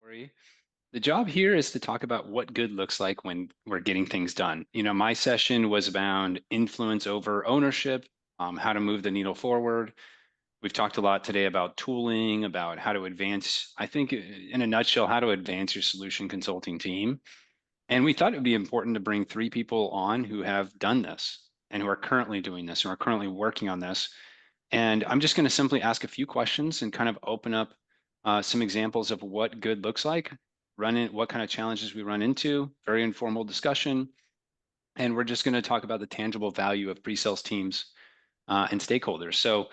Corey. The job here is to talk about what good looks like when we're getting things done. My session was about influence over ownership, how to move the needle forward. We've talked a lot today about tooling, about how to advance, I think, in a nutshell, how to advance your solution consulting team. And we thought it would be important to bring three people on who have done this and who are currently doing this and are currently working on this. And I'm just going to simply ask a few questions and kind of open up some examples of what good looks like, what kind of challenges we run into, very informal discussion. And we're just going to talk about the tangible value of pre-sales teams and stakeholders. So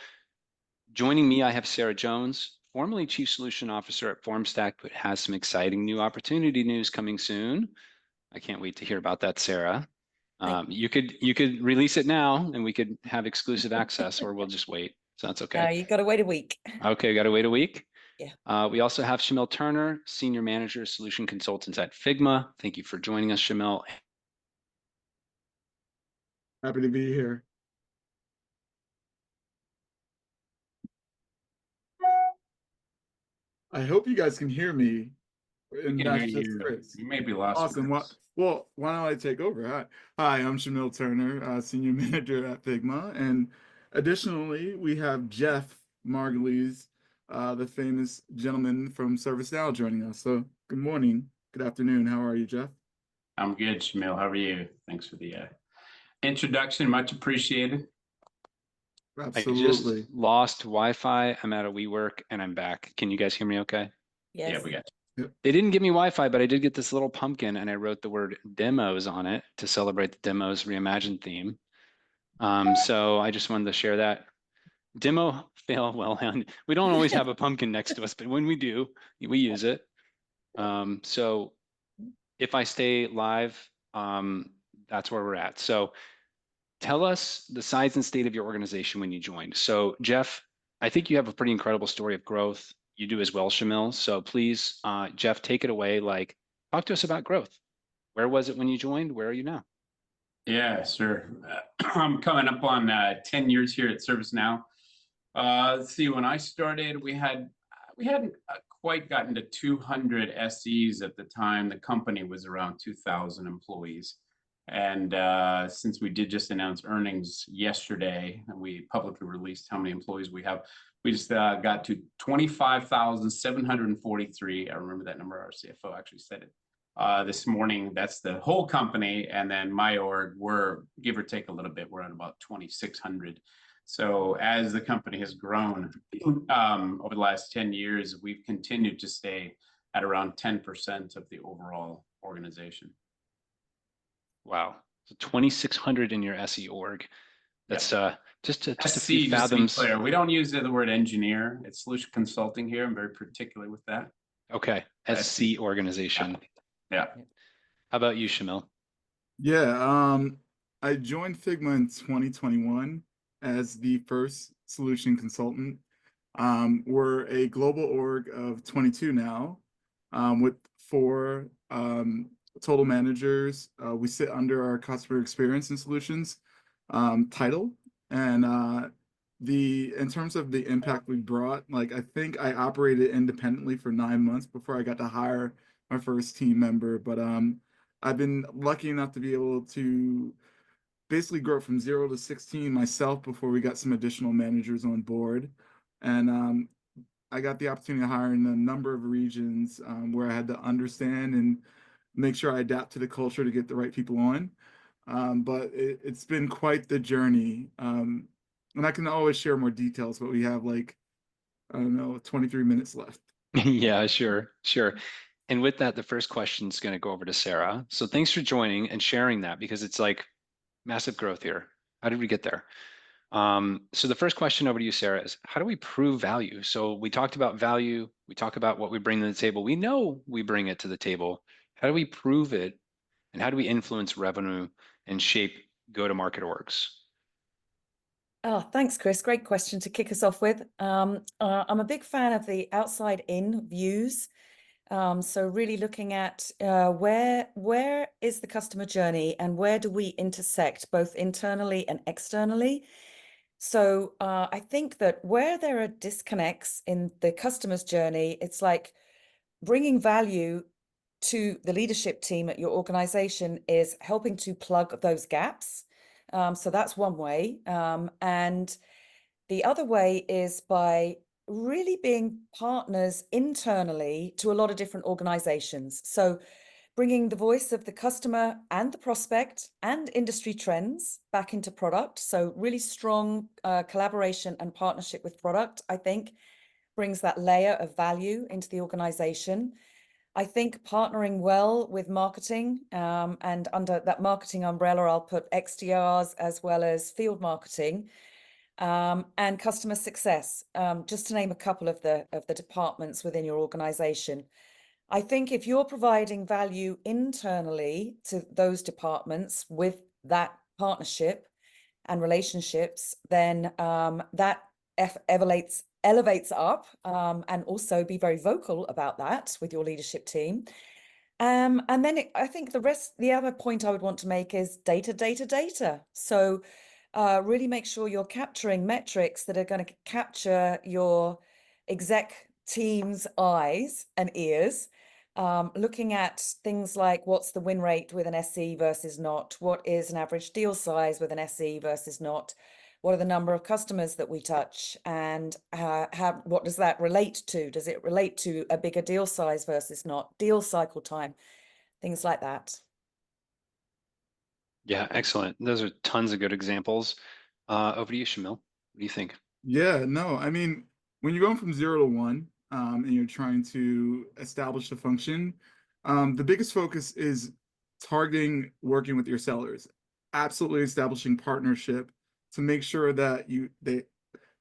joining me, I have Sarah Jones, formerly Chief Solution Officer at Formstack, but has some exciting new opportunity news coming soon. I can't wait to hear about that, Sarah. You could release it now and we could have exclusive access, or we'll just wait. So that's okay. You got to wait a week. Okay, got to wait a week. Yeah. We also have Shamil Turner, Senior Manager, Solution Consultants at Figma. Thank you for joining us, Shamil. Happy to be here. I hope you guys can hear me. And Can that's hear just you. Chris. You may be lost. Awesome. Well, why don't I take over? Hi, I'm Shamil Turner, Senior Manager at Figma. And additionally, we have Jeff Margulies, the famous gentleman from ServiceNow joining us. So good morning, good afternoon. How are you, Jeff? I'm good, Shamil. How are you? Thanks for the introduction. Much appreciated. Absolutely. I just lost Wi-Fi. I'm out of WeWork and I'm back. Can you guys hear me okay? Yes. Yeah, we got you. They didn't give me Wi-Fi, but I did get this little pumpkin and I wrote the word demos on it to celebrate the Demos Reimagined theme. So I just wanted to share that. Demo fail well, and we don't always have a pumpkin next to us, but when we do, we use it. So if I stay live, that's where we're at. So tell us the size and state of your organization when you joined. So Jeff, I think you have a pretty incredible story of growth. You do as well, Shamil. So please, Jeff, take it away. Talk to us about growth. Where was it when you joined? Where are you now? Yeah, sure. I'm coming up on 10 years here at ServiceNow. Let's see. When I started, we hadn't quite gotten to 200 SEs at the time. The company was around 2,000 employees. And since we did just announce earnings yesterday, and we publicly released how many employees we have, we just got to 25,743. I remember that number. Our CFO actually said it this morning. That's the whole company. And then my org, we're give or take a little bit, we're at about 2,600. So as the company has grown over the last 10 years, we've continued to stay at around 10% of the overall organization. Wow. So 2,600 in your SE org. That's just a few Just fathoms. to be clear, we don't use the word engineer. It's solution consulting here. I'm very particular with that. Okay. SC organization. Yeah. How about you, Shamil? Yeah, I joined Figma in 2021 as the first solution consultant. We're a global org of 22 now, with 4 total managers. We sit under our customer experience and solutions title. And in terms of the impact we brought, I think I operated independently for 9 months before I got to hire my first team member. But I've been lucky enough to be able to basically grow from 0 to 16 myself before we got some additional managers on board. And I got the opportunity to hire in a number of regions where I had to understand and make sure I adapt to the culture to get the right people on. But it's been quite the journey. And I can always share more details, but we have I don't know, 23 minutes left. Yeah, sure. And with that, the first question is going to go over to Sarah. So thanks for joining and sharing that, because it's massive growth here. How did we get there? So the first question over to you, Sarah, is how do we prove value? So we talked about value. We talk about what we bring to the table. We know we bring it to the table. How do we prove it? And how do we influence revenue and shape go-to-market orgs? Oh, thanks, Chris. Great question to kick us off with. I'm a big fan of the outside-in views. So really looking at where is the customer journey and where do we intersect both internally and externally. So I think that where there are disconnects in the customer's journey, it's like bringing value to the leadership team at your organization is helping to plug those gaps. So that's one way. And the other way is by really being partners internally to a lot of different organizations. So bringing the voice of the customer and the prospect and industry trends back into product. So really strong collaboration and partnership with product, I think, brings that layer of value into the organization. I think partnering well with marketing, and under that marketing umbrella, I'll put XDRs as well as field marketing, and customer success, just to name a couple of the departments within your organization. I think if you're providing value internally to those departments with that partnership and relationships, then that elevates up, and also be very vocal about that with your leadership team. And then I think the other point I would want to make is data. So really make sure you're capturing metrics that are going to capture your exec team's eyes and ears, looking at things like what's the win rate with an SE versus not, what is an average deal size with an SE versus not, what are the number of customers that we touch, and what does that relate to? Does it relate to a bigger deal size versus not, deal cycle time, things like that. Yeah, excellent. Those are tons of good examples. Over to you, Shamil. What do you think? Yeah, no, I mean, when you're going from 0 to 1, and you're trying to establish a function, the biggest focus is targeting working with your sellers, absolutely establishing partnership to make sure that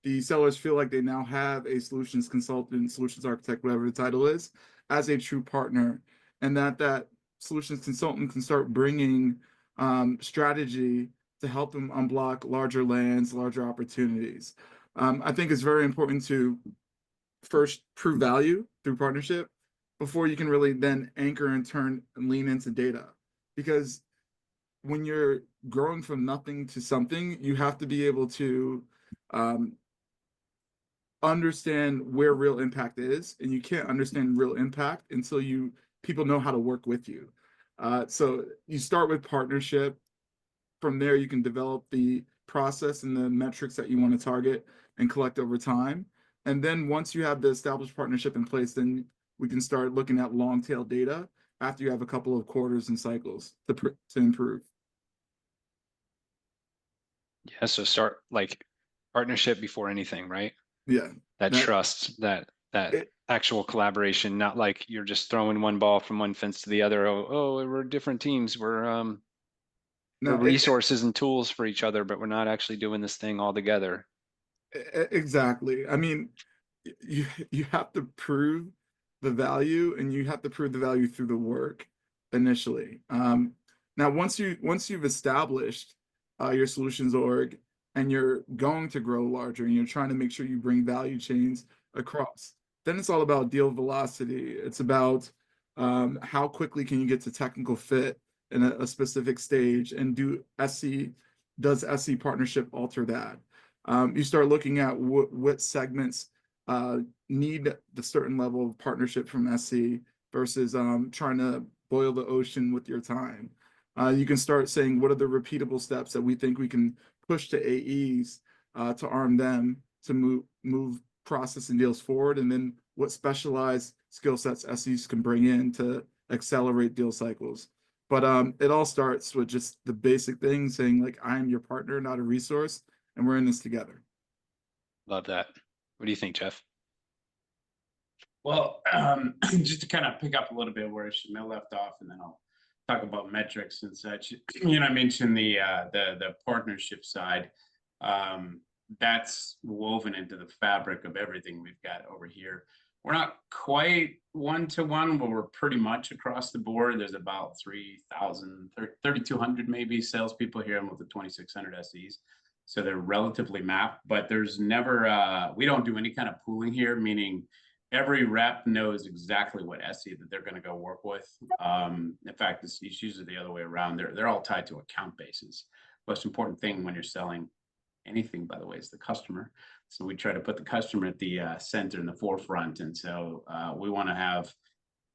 the sellers feel like they now have a solutions consultant, solutions architect, whatever the title is, as a true partner, and that solutions consultant can start bringing strategy to help them unblock larger lands, larger opportunities. I think it's very important to first prove value through partnership before you can really then anchor and turn and lean into data. Because when you're growing from nothing to something, you have to be able to understand where real impact is, and you can't understand real impact until people know how to work with you. So you start with partnership. From there, you can develop the process and the metrics that you want to target and collect over time. And then once you have the established partnership in place, then we can start looking at long tail data after you have a couple of quarters and cycles to improve. Yeah, so start like partnership before anything, right? Yeah. That trust, that actual collaboration, not like you're just throwing one ball from one fence to the other. Oh, we're different teams. We're resources and tools for each other, but we're not actually doing this thing all together. Exactly. I mean, you have to prove the value, and you have to prove the value through the work initially. Now, once you've established your solutions org, and you're going to grow larger, and you're trying to make sure you bring value chains across, then it's all about deal velocity. It's about how quickly can you get to technical fit in a specific stage, and does SE partnership alter that? You start looking at what segments need the certain level of partnership from SE versus trying to boil the ocean with your time. You can start saying, what are the repeatable steps that we think we can push to AEs to arm them to move process and deals forward, and then what specialized skill sets SEs can bring in to accelerate deal cycles. But it all starts with just the basic thing, saying like, I am your partner, not a resource, and we're in this together. Love that. What do you think, Jeff? Well, just to kind of pick up a little bit where Shamil left off, and then I'll talk about metrics and such. I mentioned the partnership side. That's woven into the fabric of everything we've got over here. We're not quite one-to-one, but we're pretty much across the board. There's about 3,200 maybe salespeople here, and with the 2,600 SEs. So they're relatively mapped, but there's never, we don't do any kind of pooling here, meaning every rep knows exactly what SE that they're going to go work with. In fact, it's usually the other way around. They're all tied to account bases. Most important thing when you're selling anything, by the way, is the customer. So we try to put the customer at the center and the forefront. And so we want to have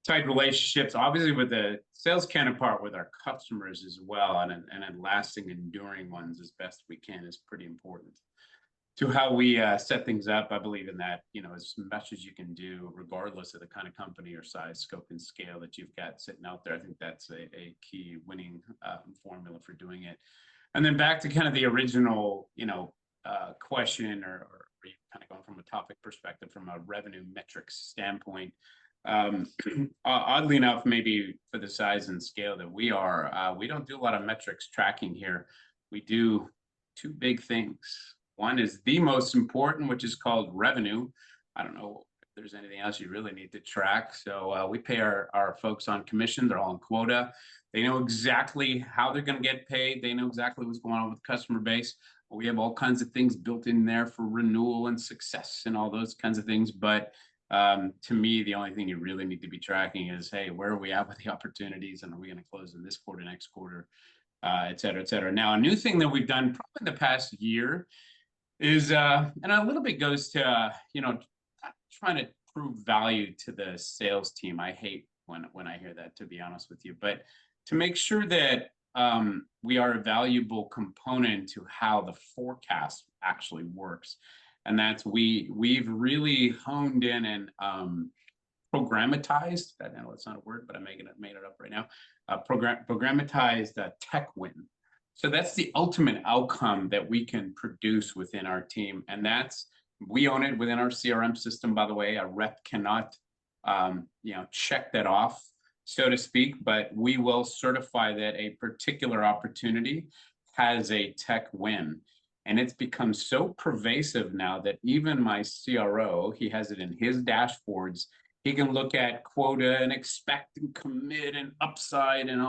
tight relationships, obviously with the sales counterpart with our customers as well, and then lasting, enduring ones as best we can is pretty important to how we set things up. I believe in that, as much as you can do, regardless of the kind of company or size, scope, and scale that you've got sitting out there. I think that's a key winning formula for doing it. And then back to kind of the original, question, or kind of going from a topic perspective, from a revenue metrics standpoint. Oddly enough, maybe for the size and scale that we are, we don't do a lot of metrics tracking here. We do two big things. One is the most important, which is called revenue. I don't know if there's anything else you really need to track. So we pay our folks on commission. They're all on quota. They know exactly how they're going to get paid. They know exactly what's going on with the customer base. We have all kinds of things built in there for renewal and success and all those kinds of things. But to me, the only thing you really need to be tracking is, hey, where are we at with the opportunities, and are we going to close in this quarter, next quarter, et cetera, et cetera. Now, a new thing that we've done probably in the past year is, and a little bit goes to, trying to prove value to the sales team. I hate when I hear that, to be honest with you, but to make sure that we are a valuable component to how the forecast actually works. And that's we've really honed in and programmatized, I know it's not a word, but I made it up right now, programmatized tech win. So that's the ultimate outcome that we can produce within our team. And we own it within our CRM system, by the way. A rep cannot check that off, so to speak, but we will certify that a particular opportunity has a tech win. And it's become so pervasive now that even my CRO, he has it in his dashboards. He can look at quota and expect and commit and upside and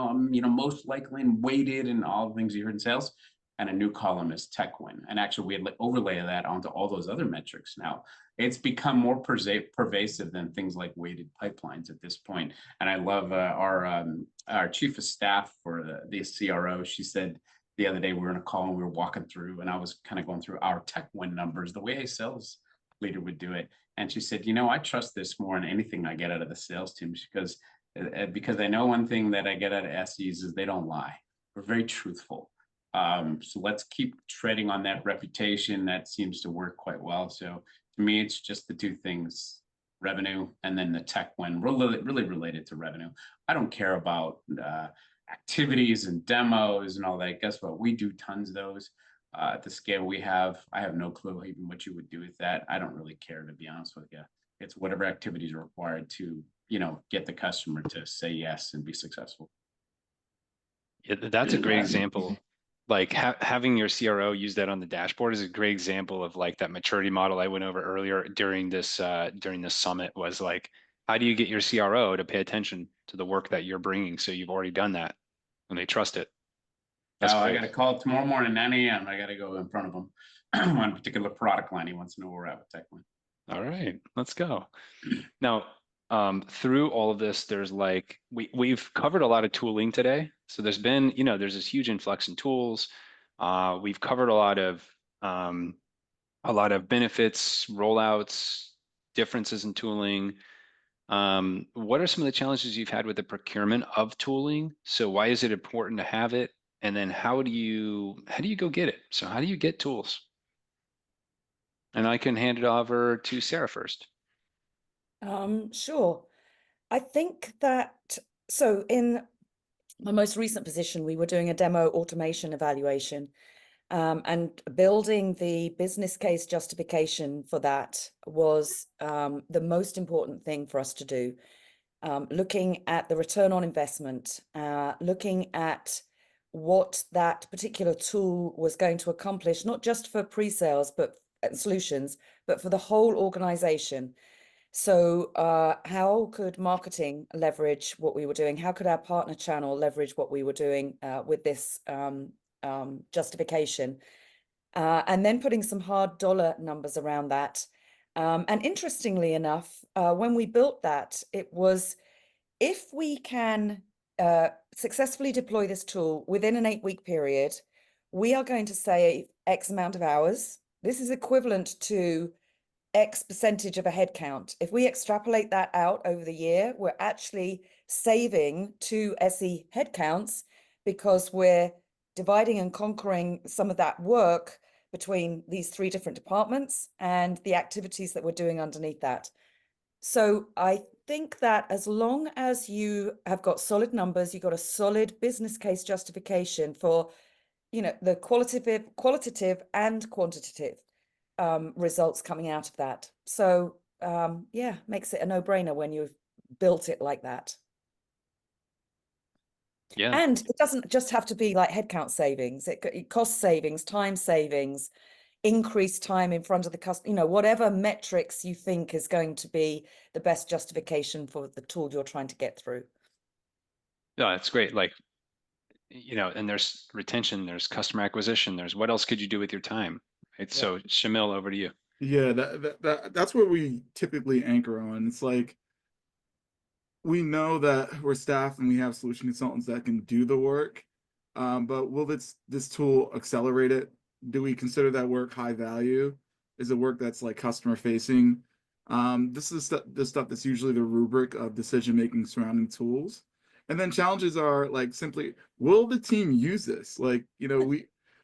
most likely and weighted and all the things you heard in sales. And a new column is tech win. And actually, we had overlay that onto all those other metrics now. It's become more pervasive than things like weighted pipelines at this point. And I love our chief of staff for the CRO. She said the other day we were in a call and we were walking through, and I was kind of going through our tech win numbers the way a sales leader would do it. And she said, I trust this more than anything I get out of the sales team, because I know one thing that I get out of SEs is they don't lie. We're very truthful. So let's keep treading on that reputation. That seems to work quite well. So to me, it's just the two things, revenue and then the tech win, really related to revenue. I don't care about activities and demos and all that. Guess what? We do tons of those. At the scale we have, I have no clue even what you would do with that. I don't really care, to be honest with you. It's whatever activities are required to, get the customer to say yes and be successful. Yeah, that's a great example. Like having your CRO use that on the dashboard is a great example of like that maturity model I went over earlier during this summit. Was like, how do you get your CRO to pay attention to the work that you're bringing? So you've already done that and they trust it. I got a call tomorrow morning, 9 a.m. I got to go in front of him on a particular product line. He wants to know where we're at with tech win. All right, let's go. Now, through all of this, there's like, we've covered a lot of tooling today. So there's been, there's this huge influx in tools. We've covered a lot of benefits, rollouts, differences in tooling. What are some of the challenges you've had with the procurement of tooling? So why is it important to have it? And then how do you go get it? So how do you get tools? And I can hand it over to Sarah first. Sure. I think that, so in my most recent position, we were doing a demo automation evaluation, and building the business case justification for that was the most important thing for us to do. Looking at the return on investment, looking at what that particular tool was going to accomplish, not just for pre-sales, but solutions, but for the whole organization. So how could marketing leverage what we were doing? How could our partner channel leverage what we were doing with this justification? And then putting some hard dollar numbers around that. And interestingly enough, when we built that, it was, if we can successfully deploy this tool within an 8-week period, we are going to save X amount of hours. This is equivalent to X percentage of a head count. If we extrapolate that out over the year, we're actually saving 2 SE headcounts because we're dividing and conquering some of that work between these 3 different departments and the activities that we're doing underneath that. So I think that as long as you have got solid numbers, you've got a solid business case justification for, you know, the qualitative and quantitative results coming out of that. So yeah, makes it a no-brainer when you've built it like that. Yeah. And it doesn't just have to be like headcount savings. It cost savings, time savings, increased time in front of the customer, you know, whatever metrics you think is going to be the best justification for the tool you're trying to get through. No, that's great. Like, you know, and there's retention, there's customer acquisition, there's what else could you do with your time? Right? Yeah. So Shamil, over to you. Yeah, that's where we typically anchor on. It's like we know that we're staffed and we have solution consultants that can do the work, but will this tool accelerate it? Do we consider that work high value? Is it work that's like customer facing? This is the stuff that's usually the rubric of decision making surrounding tools. And then challenges are like simply, will the team use this? Like, you know,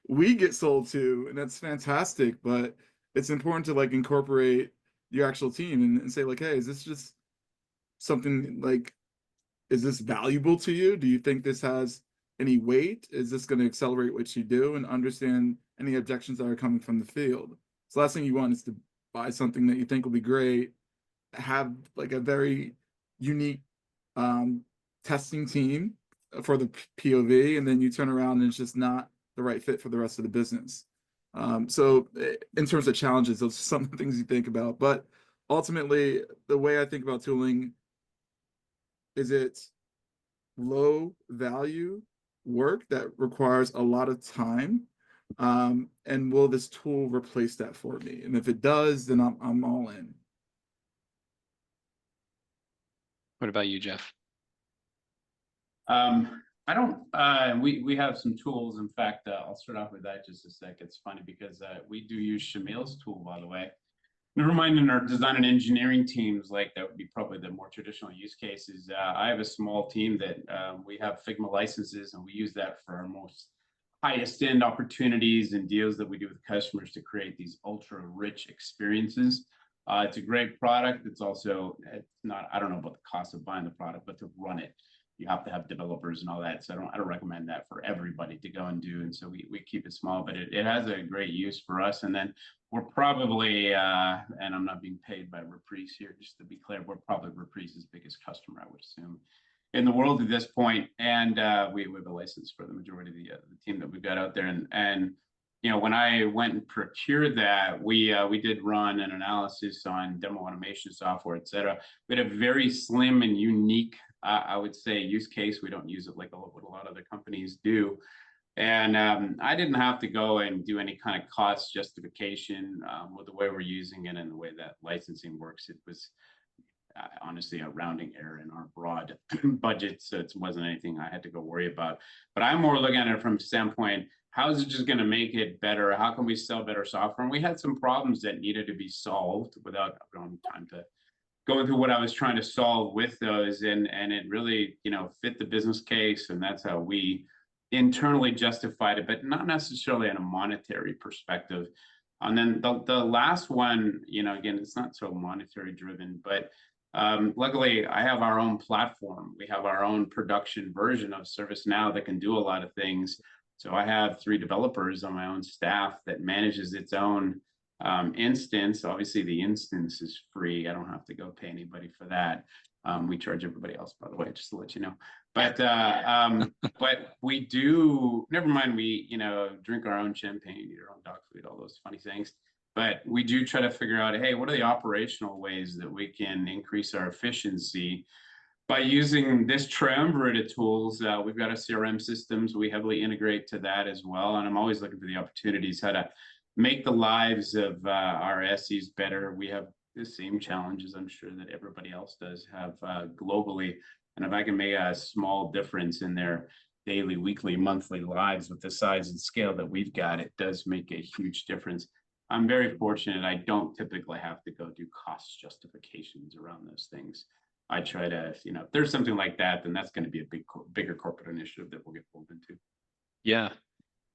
we get sold to, and that's fantastic, but it's important to like incorporate your actual team and say like, hey, is this just something like, is this valuable to you? Do you think this has any weight? Is this going to accelerate what you do, and understand any objections that are coming from the field? So last thing you want is to buy something that you think will be great, have like a very unique testing team for the POV, and then you turn around and it's just not the right fit for the rest of the business. So in terms of challenges, those are some of the things you think about. But ultimately, the way I think about tooling is it low value work that requires a lot of time, and will this tool replace that for me? And if it does, then I'm all in. What about you, Jeff? I don't, we have some tools. In fact, I'll start off with that just a sec. It's funny because we do use Shamil's tool, by the way. Never mind in our design and engineering teams, like that would be probably the more traditional use cases. I have a small team that we have Figma licenses, and we use that for our most highest end opportunities and deals that we do with customers to create these ultra rich experiences. It's a great product. It's also, it's not, I don't know about the cost of buying the product, but to run it, you have to have developers and all that. So I don't recommend that for everybody to go and do. And so we keep it small, but it has a great use for us. And then we're probably, and I'm not being paid by Reprise here, just to be clear, we're probably Reprise's biggest customer, I would assume, in the world at this point. And we have a license for the majority of the team that we've got out there. And you know, when I went and procured that, we did run an analysis on demo automation software, et cetera. We had a very slim and unique, I would say, use case. We don't use it like what a lot of other companies do. And I didn't have to go and do any kind of cost justification with the way we're using it and the way that licensing works. It was honestly a rounding error in our broad budget, so it wasn't anything I had to go worry about. But I'm more looking at it from a standpoint, how is it just going to make it better? How can we sell better software? And we had some problems that needed to be solved without going time to going through what I was trying to solve with those, and it really, you know, fit the business case, and that's how we internally justified it, but not necessarily in a monetary perspective. And then the last one, you know, again, it's not so monetary driven, but luckily I have our own platform. We have our own production version of ServiceNow that can do a lot of things. So I have 3 developers on my own staff that manages its own instance. Obviously the instance is free. I don't have to go pay anybody for that. We charge everybody else, by the way, just to let you know. But we do, never mind, we, you know, drink our own champagne, eat our own dog food, all those funny things. But we do try to figure out, hey, what are the operational ways that we can increase our efficiency by using this triumvirate of tools? We've got a CRM systems, we heavily integrate to that as well. And I'm always looking for the opportunities, how to make the lives of our SEs better. We have the same challenges, I'm sure, that everybody else does have globally. And if I can make a small difference in their daily, weekly, monthly lives with the size and scale that we've got, it does make a huge difference. I'm very fortunate. I don't typically have to go do cost justifications around those things. I try to, you know, if there's something like that, then that's going to be a bigger corporate initiative that we'll get pulled into. Yeah.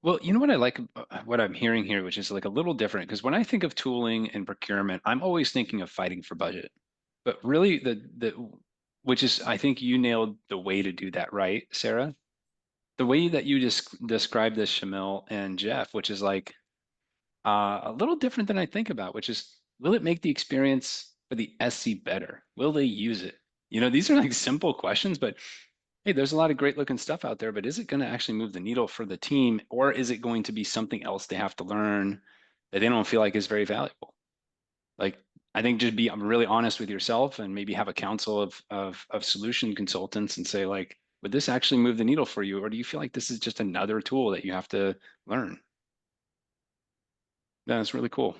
Well, you know what I like, what I'm hearing here, which is like a little different, because when I think of tooling and procurement, I'm always thinking of fighting for budget. But really, which is, I think you nailed the way to do that, right, Sarah? The way that you just described this, Shamil and Jeff, which is like a little different than I think about, which is, will it make the experience for the SC better? Will they use it? You know, these are like simple questions, but hey, there's a lot of great looking stuff out there, but is it going to actually move the needle for the team, or is it going to be something else they have to learn that they don't feel like is very valuable? Like, I think just be really honest with yourself and maybe have a council of solution consultants and say, like, would this actually move the needle for you, or do you feel like this is just another tool that you have to learn? That's really cool.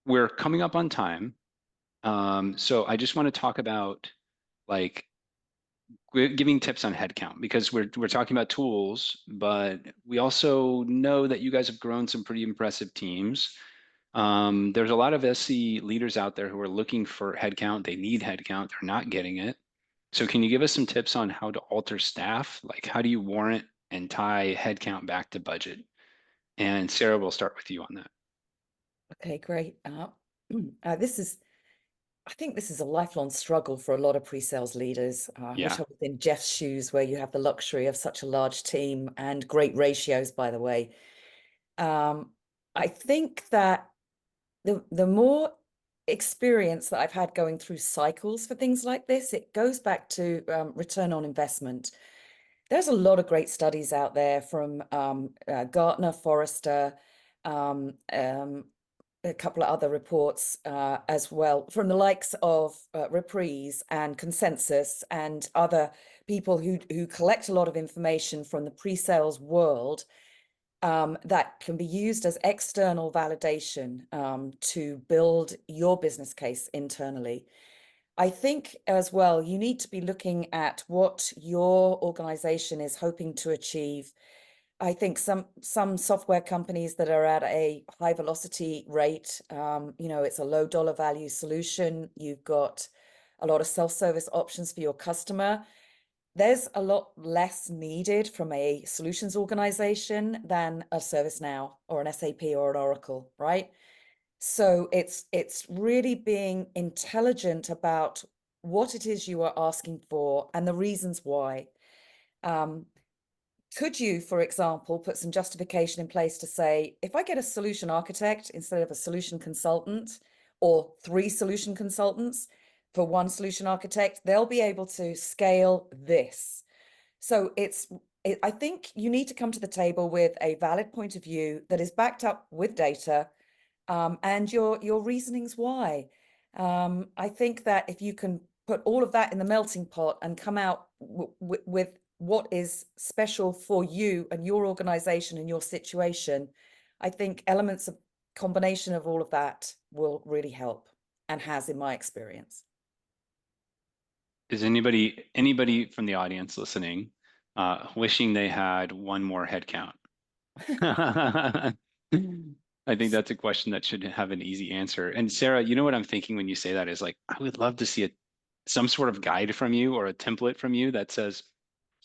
We're coming up on time. So I just want to talk about like giving tips on headcount, because we're talking about tools, but we also know that you guys have grown some pretty impressive teams. There's a lot of SC leaders out there who are looking for headcount. They need headcount. They're not getting it. So can you give us some tips on how to alter staff? Like, how do you warrant and tie headcount back to budget? And Sarah, we'll start with you on that. Okay, great. I think this is a lifelong struggle for a lot of pre-sales leaders. I wish Yeah. I was in Jeff's shoes, where you have the luxury of such a large team and great ratios, by the way. I think that the more experience that I've had going through cycles for things like this, it goes back to return on investment. There's a lot of great studies out there from Gartner, Forrester, a couple of other reports as well, from the likes of Reprise and Consensus and other people who collect a lot of information from the pre-sales world that can be used as external validation to build your business case internally. I think as well, you need to be looking at what your organization is hoping to achieve. I think some software companies that are at a high velocity rate, you know, it's a low dollar value solution. You've got a lot of self-service options for your customer. There's a lot less needed from a solutions organization than a ServiceNow or an SAP or an Oracle, right? So it's really being intelligent about what it is you are asking for and the reasons why. Could you, for example, put some justification in place to say, if I get a solution architect instead of a solution consultant, or 3 solution consultants for 1 solution architect, they'll be able to scale this. So I think you need to come to the table with a valid point of view that is backed up with data, and your reasonings why. I think that if you can put all of that in the melting pot and come out with what is special for you and your organization and your situation, I think elements of combination of all of that will really help, and has in my experience. Is anybody from the audience listening wishing they had one more headcount? I think that's a question that should have an easy answer. And Sarah, you know what I'm thinking when you say that is like, I would love to see some sort of guide from you or a template from you that says,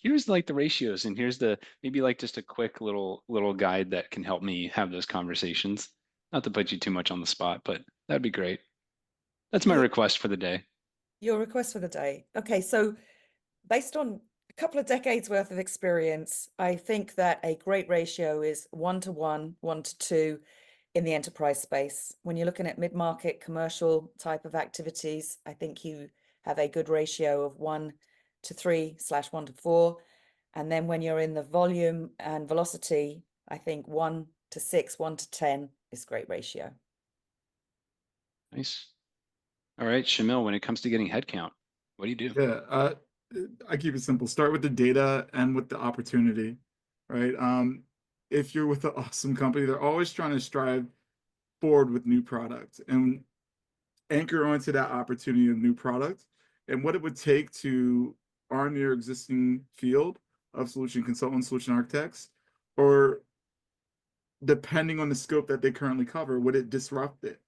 here's like the ratios and here's maybe like just a quick little guide that can help me have those conversations. Not to put you too much on the spot, but that'd be great. That's my request for the day. Your request for the day. Okay, so based on a couple of decades worth of experience, I think that a great ratio is 1-to-1, 1-to-2 in the enterprise space. When you're looking at mid-market commercial type of activities, I think you have a good ratio of 1-to-3/1-to-4. And then when you're in the volume and velocity, I think 1-to-6, 1-to-10 is a great ratio. Nice. All right, Shamil, when it comes to getting headcount, what do you do? Yeah, I keep it simple. Start with the data and with the opportunity, right? If you're with an awesome company, they're always trying to strive forward with new product and anchor onto that opportunity of new product and what it would take to arm your existing field of solution consultants, solution architects, or depending on the scope that they currently cover, would it disrupt it?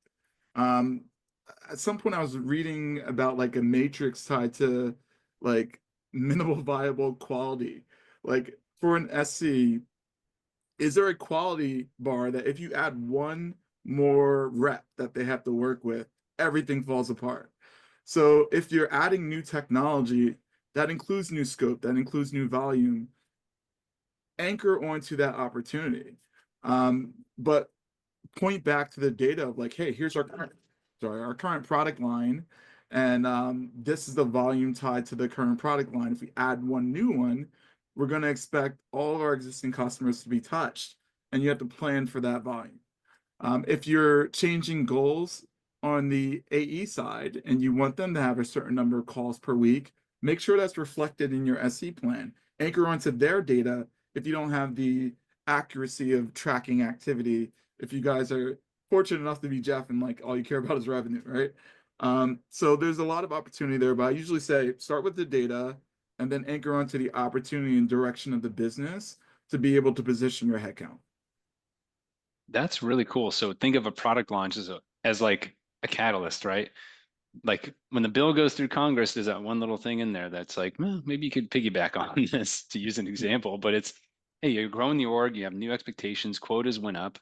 At some point I was reading about like a matrix tied to like minimal viable quality. Like for an SC, is there a quality bar that if you add one more rep that they have to work with, everything falls apart? So if you're adding new technology, that includes new scope, that includes new volume, anchor onto that opportunity. But point back to the data of like, hey, here's our current product line, and this is the volume tied to the current product line. If we add one new one, we're going to expect all of our existing customers to be touched, and you have to plan for that volume. If you're changing goals on the AE side and you want them to have a certain number of calls per week, make sure that's reflected in your SC plan. Anchor onto their data if you don't have the accuracy of tracking activity. If you guys are fortunate enough to be Jeff and like all you care about is revenue, right? So there's a lot of opportunity there, but I usually say start with the data and then anchor onto the opportunity and direction of the business to be able to position your headcount. That's really cool. So think of a product launch as like a catalyst, right? Like when the bill goes through Congress, there's that one little thing in there that's like, well, maybe you could piggyback on this to use an example, but it's, hey, you're growing the org, you have new expectations, quotas went up,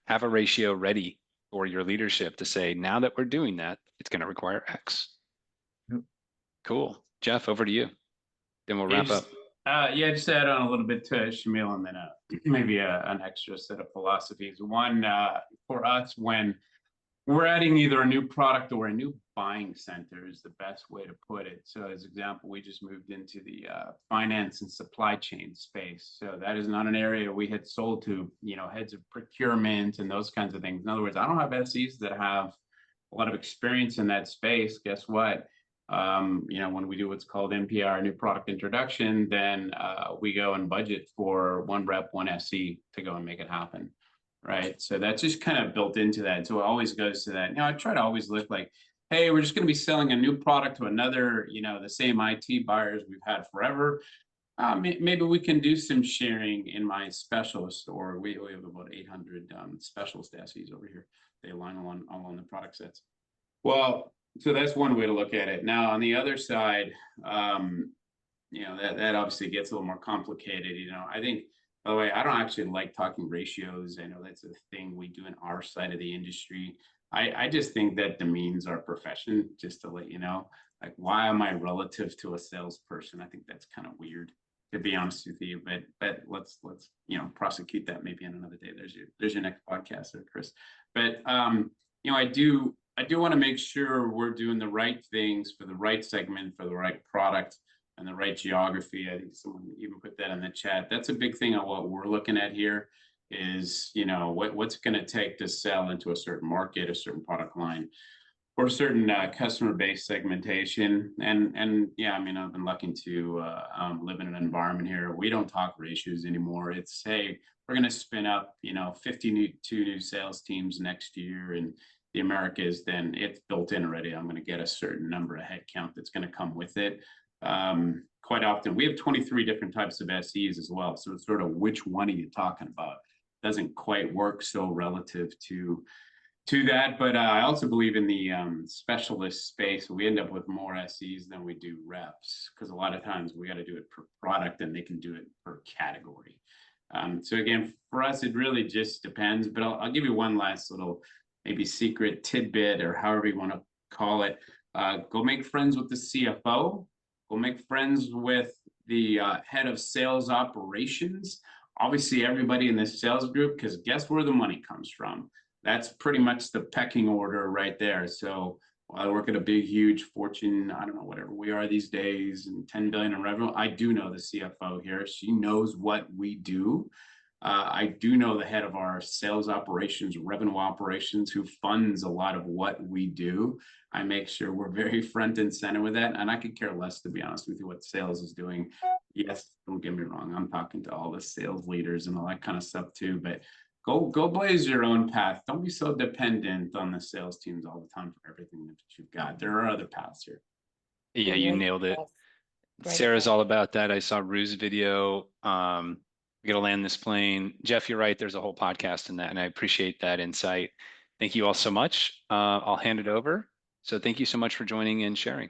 have a ratio ready for your leadership to say, now that we're doing that, it's going to require X. Yep. Cool. Jeff, over to you. Then we'll wrap up. Yeah, just add on a little bit to Shamil, and then maybe an extra set of philosophies. One, for us, when we're adding either a new product or a new buying center is the best way to put it. So as example, we just moved into the finance and supply chain space. So that is not an area we had sold to, heads of procurement and those kinds of things. In other words, I don't have SEs that have a lot of experience in that space. Guess what? When we do what's called NPR, new product introduction, then we go and budget for one rep, one SE to go and make it happen. Right. So that's just kind of built into that. So it always goes to that. I try to always look like, hey, we're just going to be selling a new product to another, the same IT buyers we've had forever. Maybe we can do some sharing in my specialist, or we have about 800 specialist SEs over here. They align along the product sets. Well, so that's one way to look at it. Now, on the other side, that obviously gets a little more complicated. I think, by the way, I don't actually like talking ratios. I know that's a thing we do in our side of the industry. I just think that demeans our profession, just to let you know. Like, why am I relative to a salesperson? I think that's kind of weird, to be honest with you. But let's prosecute that maybe on another day. There's your next podcast there, Chris. But I do want to make sure we're doing the right things for the right segment, for the right product, and the right geography. I think someone even put that in the chat. That's a big thing on what we're looking at here is, what's going to take to sell into a certain market, a certain product line, or a certain customer base segmentation. And yeah, I've been lucky to live in an environment here. We don't talk ratios anymore. It's, hey, we're going to spin up, 52 new sales teams next year in the Americas. Then it's built in already. I'm going to get a certain number of headcount that's going to come with it. Quite often we have 23 different types of SEs as well. So it's sort of, which one are you talking about? Doesn't quite work so relative to that. But I also believe in the specialist space. We end up with more SEs than we do reps, because a lot of times we got to do it per product and they can do it per category. So again, for us, it really just depends. But I'll give you one last little maybe secret tidbit, or however you want to call it. Go make friends with the CFO. Go make friends with the head of sales operations. Obviously, everybody in this sales group, because guess where the money comes from? That's pretty much the pecking order right there. So while I work at a big, huge Fortune, I don't know, whatever we are these days, and 10 billion in revenue, I do know the CFO here. She knows what we do. I do know the head of our sales operations, revenue operations, who funds a lot of what we do. I make sure we're very front and center with that. And I could care less, to be honest with you, what sales is doing. Yes, don't get me wrong. I'm talking to all the sales leaders and all that kind of stuff too. But go blaze your own path. Don't be so dependent on the sales teams all the time for everything that you've got. There are other paths here. Yeah, you nailed it. Sarah's all about that. I saw Rue's video. We got to land this plane. Jeff, you're right. There's a whole podcast in that, and I appreciate that insight. Thank you all so much. I'll hand it over. So thank you so much for joining and sharing.